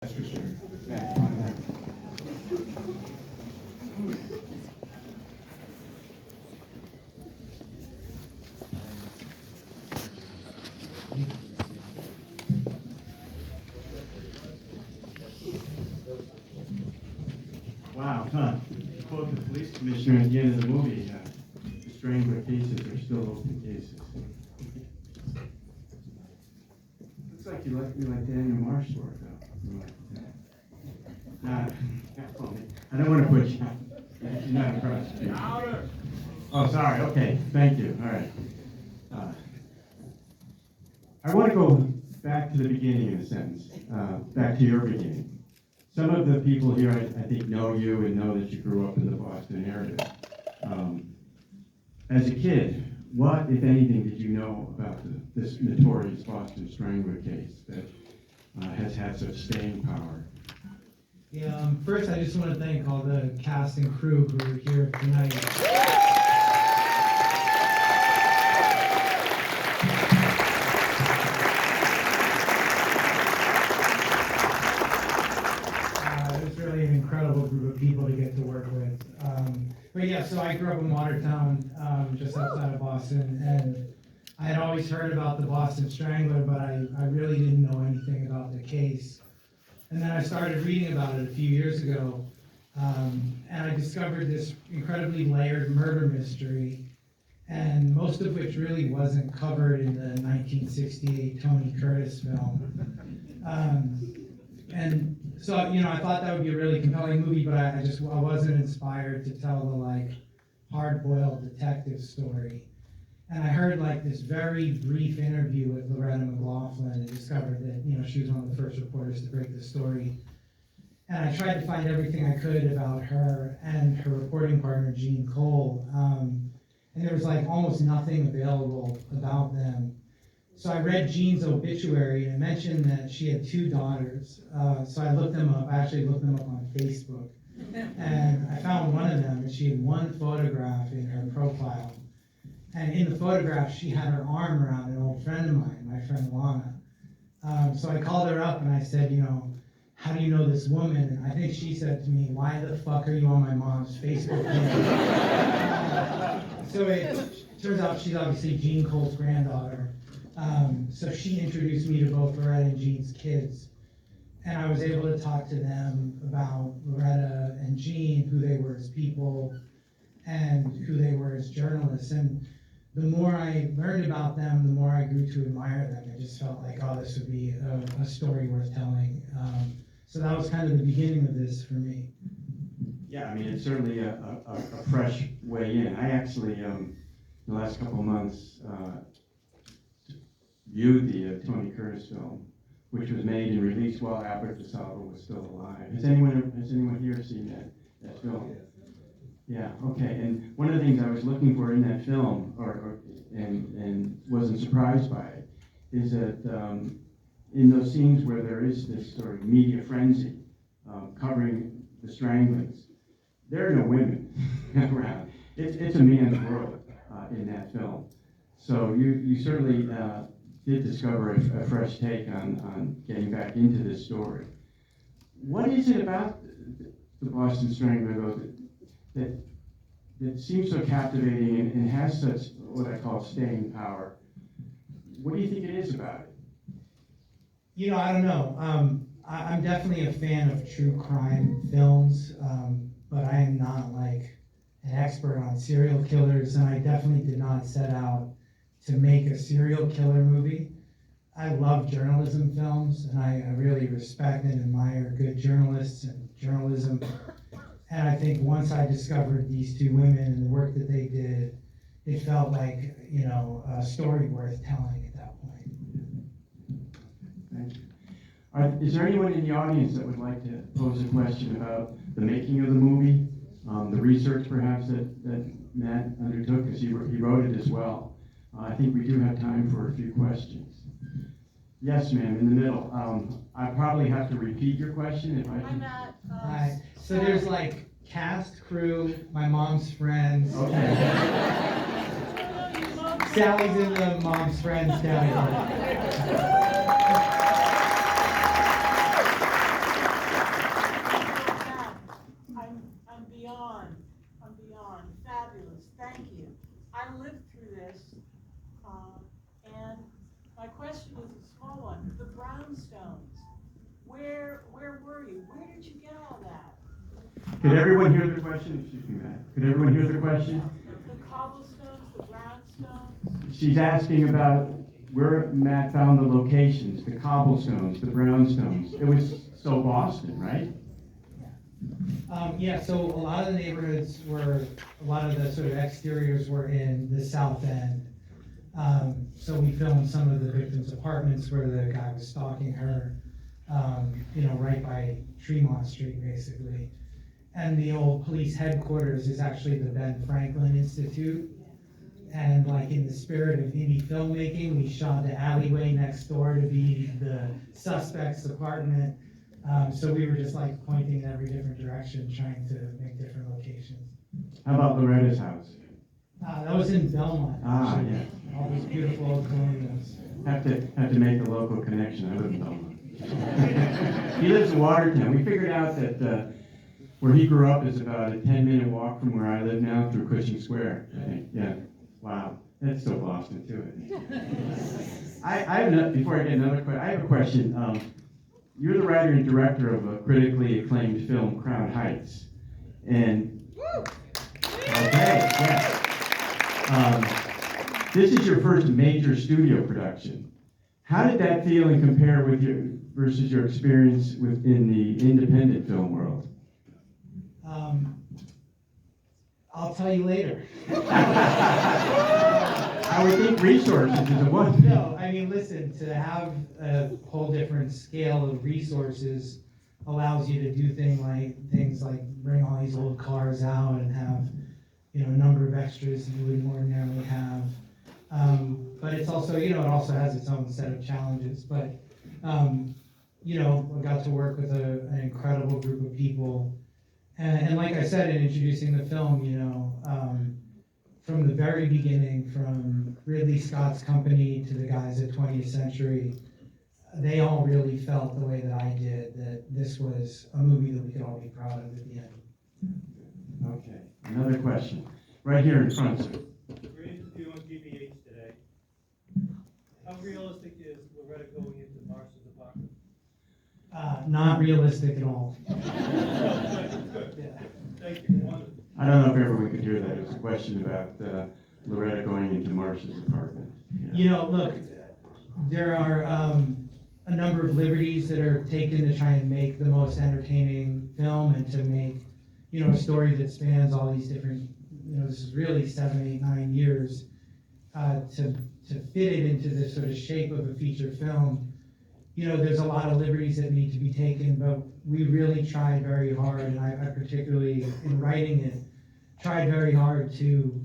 That's for sure. Wow, huh? Quote the police commissioner at the end of the movie, the Strangler cases are still open cases. Looks like you like me like Daniel Marsh work, though. I don't want to put you on. You're not impressed. Louder! Oh, sorry, okay, thank you, all right. I want to go back to the beginning of the sentence, back to your beginning. Some of the people here, I think, know you and know that you grew up in the Boston area. As a kid, what, if anything, did you know about this notorious Boston Strangler case that has had such staying power? Yeah, first I just want to thank all the cast and crew who are here tonight. It was really an incredible group of people to get to work with. But yeah, so I grew up in Watertown, just outside of Boston, and I had always heard about the Boston Strangler, but I really didn't know anything about the case. And then I started reading about it a few years ago, and I discovered this incredibly layered murder mystery, and most of which really wasn't covered in the 1968 Tony Curtis film. And so, I thought that would be a really compelling movie, but I wasn't inspired to tell the hard-boiled detective story. And I heard this very brief interview with Loretta McLaughlin and discovered that, she was one of the first reporters to break the story. And I tried to find everything I could about her and her reporting partner, Jean Cole. And there was almost nothing available about them. So I read Jean's obituary and it mentioned that she had 2 daughters. So I looked them up. I actually looked them up on Facebook. And I found one of them, and she had one photograph in her profile. And in the photograph, she had her arm around an old friend of mine, my friend Lana. So I called her up and I said, how do you know this woman? And I think she said to me, why the fuck are you on my mom's Facebook page? So it turns out she's obviously Jean Cole's granddaughter. So she introduced me to both Loretta and Jean's kids. And I was able to talk to them about Loretta and Jean, who they were as people and who they were as journalists. And the more I learned about them, the more I grew to admire them. It just felt like, oh, this would be a story worth telling. So that was kind of the beginning of this for me. Yeah, I mean, it's certainly a fresh way in. I actually, the last couple of months, viewed the Tony Curtis film, which was made and released while Albert DeSalvo was still alive. Has anyone here seen that film? Yeah, okay. And one of the things I was looking for in that film, and wasn't surprised by it, is that in those scenes where there is this sort of media frenzy covering the stranglings, there are no women around. It's a man's world in that film. So you certainly did discover a fresh take on getting back into this story. What is it about the Boston Strangler, though, that seems so captivating and has such what I call staying power? What do you think it is about it? I don't know. I'm definitely a fan of true crime films, but I am not an expert on serial killers, and I definitely did not set out to make a serial killer movie. I love journalism films, and I really respect and admire good journalists and journalism. And I think once I discovered these 2 women and the work that they did, it felt like, a story worth telling at that point. Thank you. Is there anyone in the audience that would like to pose a question about the making of the movie, the research perhaps that Matt undertook, because he wrote it as well? I think we do have time for a few questions. Yes, ma'am, in the middle. I probably have to repeat your question if I can. I'm Matt. Hi. So there's cast, crew, my mom's friends. Okay. Sally's in the mom's friends category. did you get all that? Could everyone hear the question? Excuse me, Matt. Could everyone hear the question? The cobblestones, the brownstones? She's asking about where Matt found the locations, the cobblestones, the brownstones. It was so Boston, right? Yeah, so a lot of the neighborhoods were, a lot of the sort of exteriors were in the south end. So we filmed some of the victims' apartments where the guy was stalking her, right by Tremont Street, basically. And the old police headquarters is actually the Ben Franklin Institute. And like in the spirit of indie filmmaking, we shot the alleyway next door to be the suspect's apartment. So we were just like pointing in every different direction, trying to make different locations. How about Loretta's house? That was in Belmont. Ah, actually. yeah. All these beautiful old colonials. Have to make the local connection. I live in Belmont. He lives in Watertown. We figured out that where he grew up is about a 10-minute walk from where I live now through Cushing Square, I think. Yeah. Wow. That's so Boston, too, I think. I have before I get another question, I have a question. You're the writer and director of a critically acclaimed film, Crown Heights. And, okay, yeah. This is your first major studio production. How did that feel and compare with versus your experience within the independent film world? I'll tell you later. I would think resources is a one. No, I mean, listen, to have a whole different scale of resources allows you to do things like bring all these old cars out and have, a number of extras you wouldn't ordinarily have. But it's also, it also has its own set of challenges. But, I got to work with an incredible group of people. And like I said in introducing the film, from the very beginning, from Ridley Scott's company to the guys at 20th Century, they all really felt the way that I did, that this was a movie that we could all be proud of at the end. Okay, another question. Right here in front, sir. Great interview on GBH today. How realistic is Loretta going into Marshall's apartment? Not realistic at all. Good. Thank you. Wonderful. I don't know if ever we could hear that. It was a question about Loretta going into Marshall's apartment. Yeah. Look, there are a number of liberties that are taken to try and make the most entertaining film and to make, a story that spans all these different, this is really 7, 8, 9 years, to fit it into this sort of shape of a feature film. There's a lot of liberties that need to be taken, but we really tried very hard, and I particularly, in writing it, tried very hard to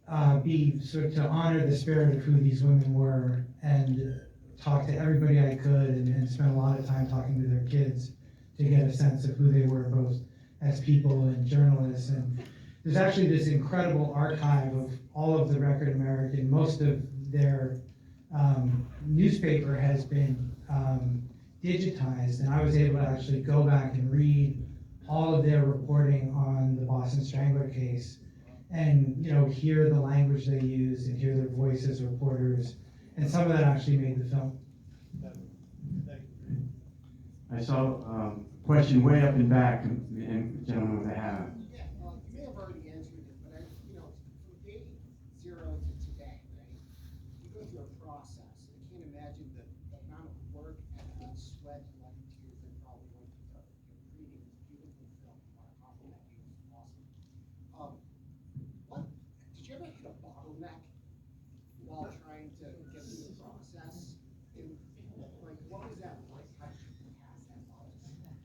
to honor the spirit of who these women were and talk to everybody I could and spend a lot of time talking to their kids to get a sense of who they were, both as people and journalists. And there's actually this incredible archive of all of the Record American. Most of their newspaper has been digitized, and I was able to actually go back and read all of their reporting on the Boston Strangler case and hear the language they used and hear their voice as reporters, and some of that actually made the film. Thank you. I saw a question way up in back, and gentleman with a hat. Yeah, you may have already answered it, but from day 0 to today, right? You go through a process. I can't imagine the amount of work, effort, sweat, blood, and tears that probably went into creating this beautiful film. I want to compliment you. It's awesome. What did you ever hit a bottleneck while trying to get through the process? And what was that like? How did you pass that bottleneck?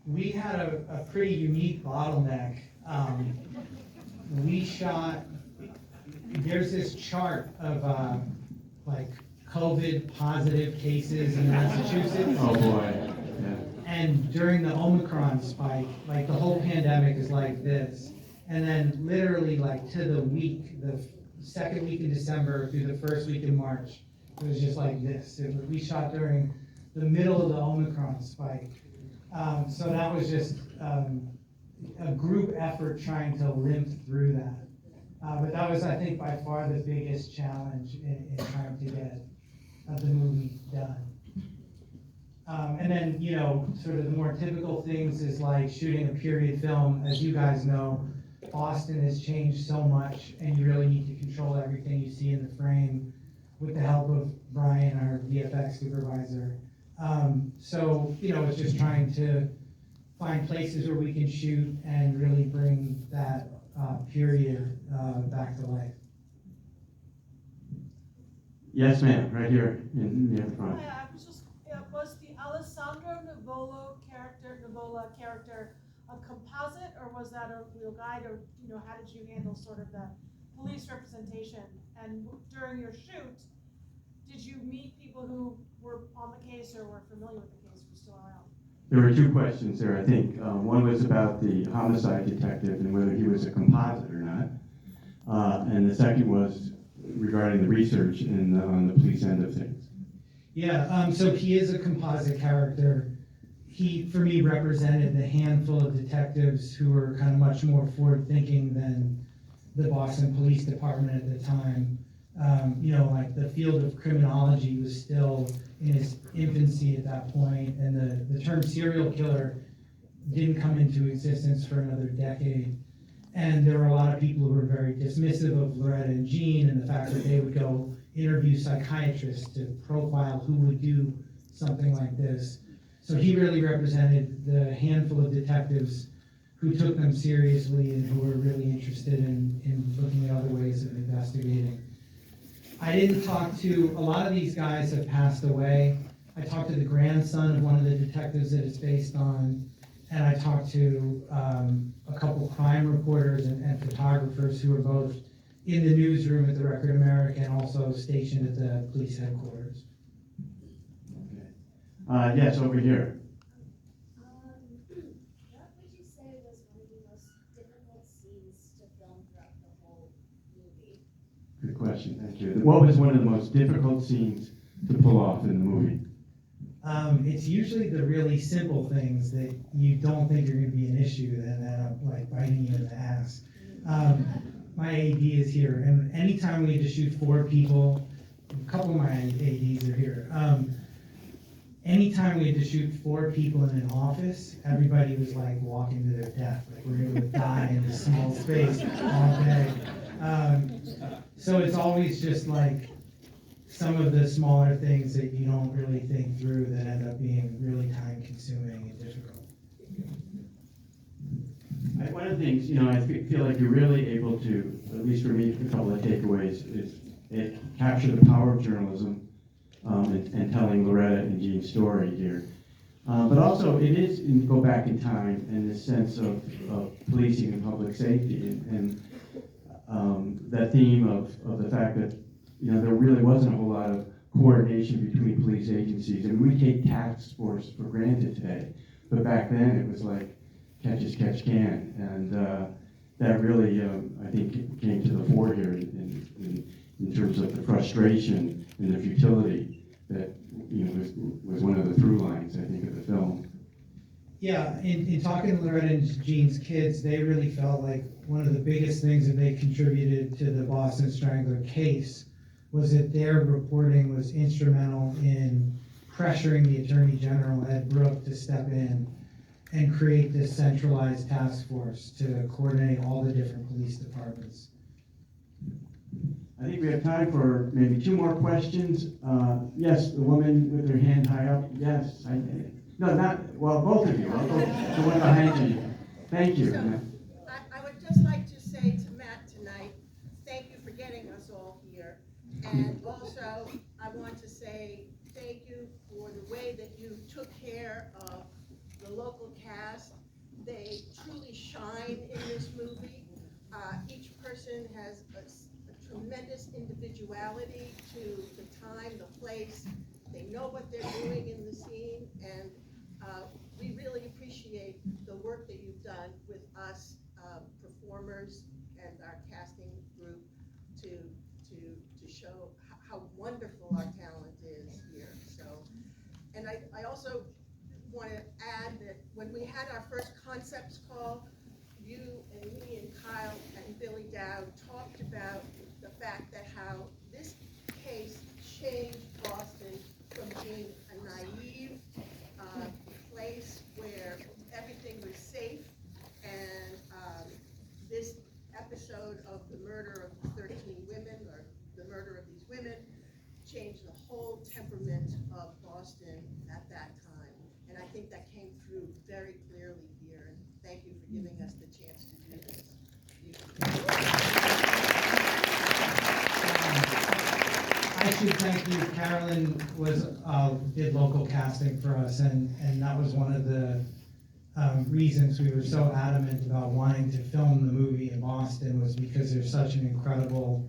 We had a pretty unique bottleneck. We shot, there's this chart of COVID positive cases in Massachusetts. Oh boy. Yeah. And during the Omicron spike, the whole pandemic is like this. And then literally to the week, the second week in December through the first week in March, it was just like this. We shot during the middle of the Omicron spike. So that was just a group effort trying to limp through that. But that was, I think, by far the biggest challenge in trying to get the movie done. And then, you know, sort of the more typical things is like shooting a period film. As you guys know, Boston has changed so much, and you really need to control everything you see in the frame with the help of Brian, our VFX supervisor. So, you know, it's just trying to find places where we can shoot and really bring that period back to life. Yes, ma'am, right here in the front. I was just, was the Alessandro Nivola character a composite, or was that a real guy, or, you know, how did you handle sort of the police representation? And during your shoot, did you meet people who were on the case or were familiar with the case, were still around? There were two questions there, I think. One was about the homicide detective and whether he was a composite or not. And the second was regarding the research on the police end of things. Yeah, so he is a composite character. He, for me, represented the handful of detectives who were kind of much more forward-thinking than the Boston Police Department at the time. You know, like the field of criminology was still in its infancy at that point, and the term serial killer didn't come into existence for another decade. And there were a lot of people who were very dismissive of Loretta and Jean and the fact that they would go interview psychiatrists to profile who would do something like this. So he really represented the handful of detectives who took them seriously and who were really interested in looking at other ways of investigating. I didn't talk to, a lot of these guys have passed away. I talked to the grandson of one of the detectives that it's based on, and I talked to a couple crime reporters and photographers who were both in the newsroom at the Record America and also stationed at the police headquarters. Okay. Yes, over here. What would you say was one of the most difficult scenes to film throughout the whole movie? Good question, thank you. What was one of the most difficult scenes to pull off in the movie? It's usually the really simple things that you don't think are going to be an issue that end up like biting you in the ass. My AD is here, and anytime we had to shoot 4 people, a couple of my ADs are here. Anytime we had to shoot 4 people in an office, everybody was like walking to their death, like we're going to die in this small space all day. So it's always just like some of the smaller things that you don't really think through that end up being really time consuming and difficult. One of the things, you know, I feel like you're really able to, at least for me, a couple of takeaways is it capture the power of journalism and telling Loretta and Jean's story here. But also it is, go back in time in the sense of policing and public safety and that theme of the fact that, you know, there really wasn't a whole lot of coordination between police agencies. I mean, we take task force for granted today, but back then it was like catch as catch can, and that really, I think, came to the fore here in terms of the frustration and the futility that, you know, was one of the through lines, I think, of the film. Yeah, in talking to Loretta and Jean's kids, they really felt like one of the biggest things that they contributed to the Boston Strangler case was that their reporting was instrumental in pressuring the Attorney General, Ed Brooke, to step in and create this centralized task force to coordinate all the different police departments. I think we have time for maybe 2 more questions. Yes, the woman with her hand high up. Yes, no, not, well, both of you. I'll go the one behind you. Thank you. I would just like to say to Matt tonight, thank you for getting us all here. And also, I want to say thank you for the way that you took care of the local cast. They truly shine in this movie. Each person has a tremendous individuality to the time, the place. They know what they're doing in the scene, and we really appreciate the work that you've done with us performers and our casting group to show how wonderful our talent is here. So, and I also want to add that when we had our first concepts call, you and me and Kyle and Billy Dowd talked about the fact that how this case changed Boston from being a naive came through very clearly here, and thank you for giving us the chance to do this. I should thank you. Carolyn did local casting for us, and that was one of the reasons we were so adamant about wanting to film the movie in Boston, was because there's such an incredible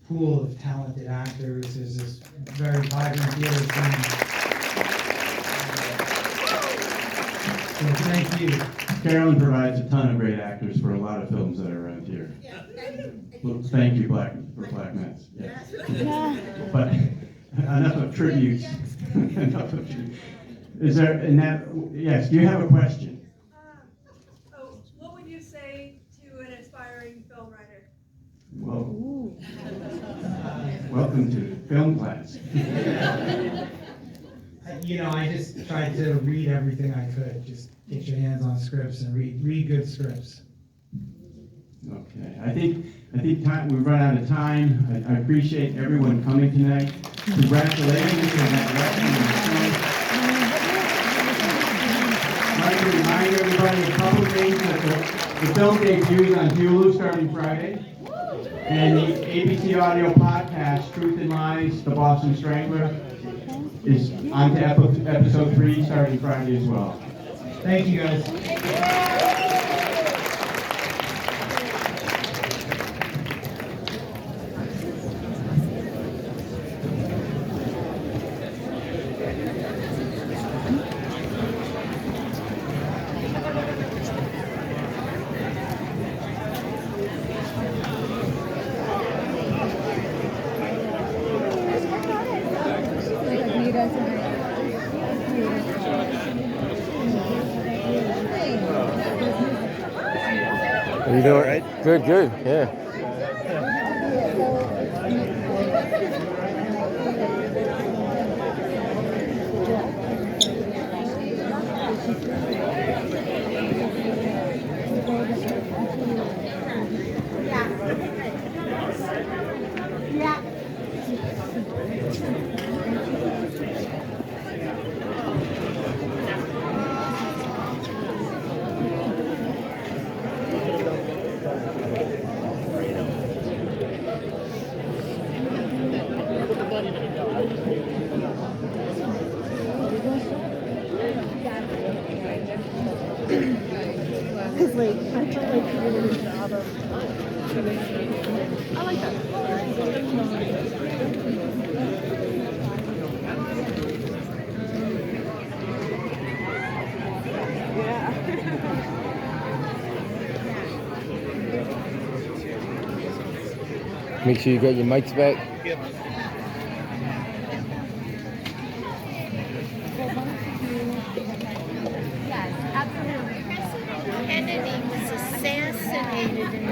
pool of talented actors. There's this very vibrant theater scene. So thank you. Carolyn provides a ton of great actors for a lot of films that are around here. Yeah, Well, thank you, Black Mets. Yes. But enough of tributes. Enough of tributes. Is there, and that, yes, do you have a question? What would you say to an aspiring film writer? Well, welcome to film class. I just tried to read everything I could. Just get your hands on scripts and read good scripts. Okay, I think we've run out of time. I appreciate everyone coming tonight. Congratulations on that election. I'd like to remind everybody a couple of things, that the film debuts on Hulu starting Friday, and the ABC audio podcast, Truth and Lies, The Boston Strangler, is on to episode 3 starting Friday as well. Thank you, guys. Are you doing right? Good, good, yeah. Make sure you got your mics back. Yes, absolutely. President Kennedy was assassinated in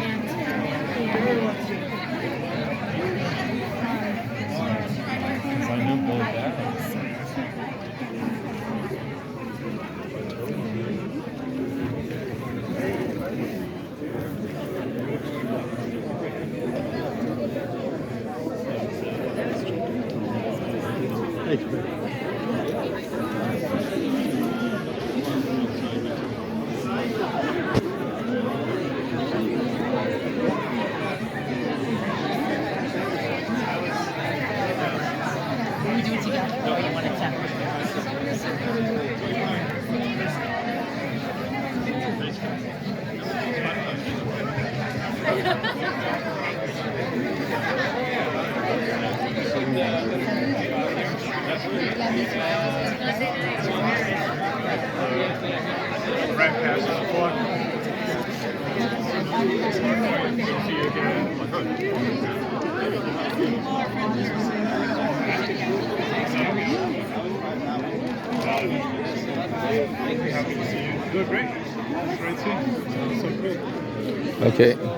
Okay.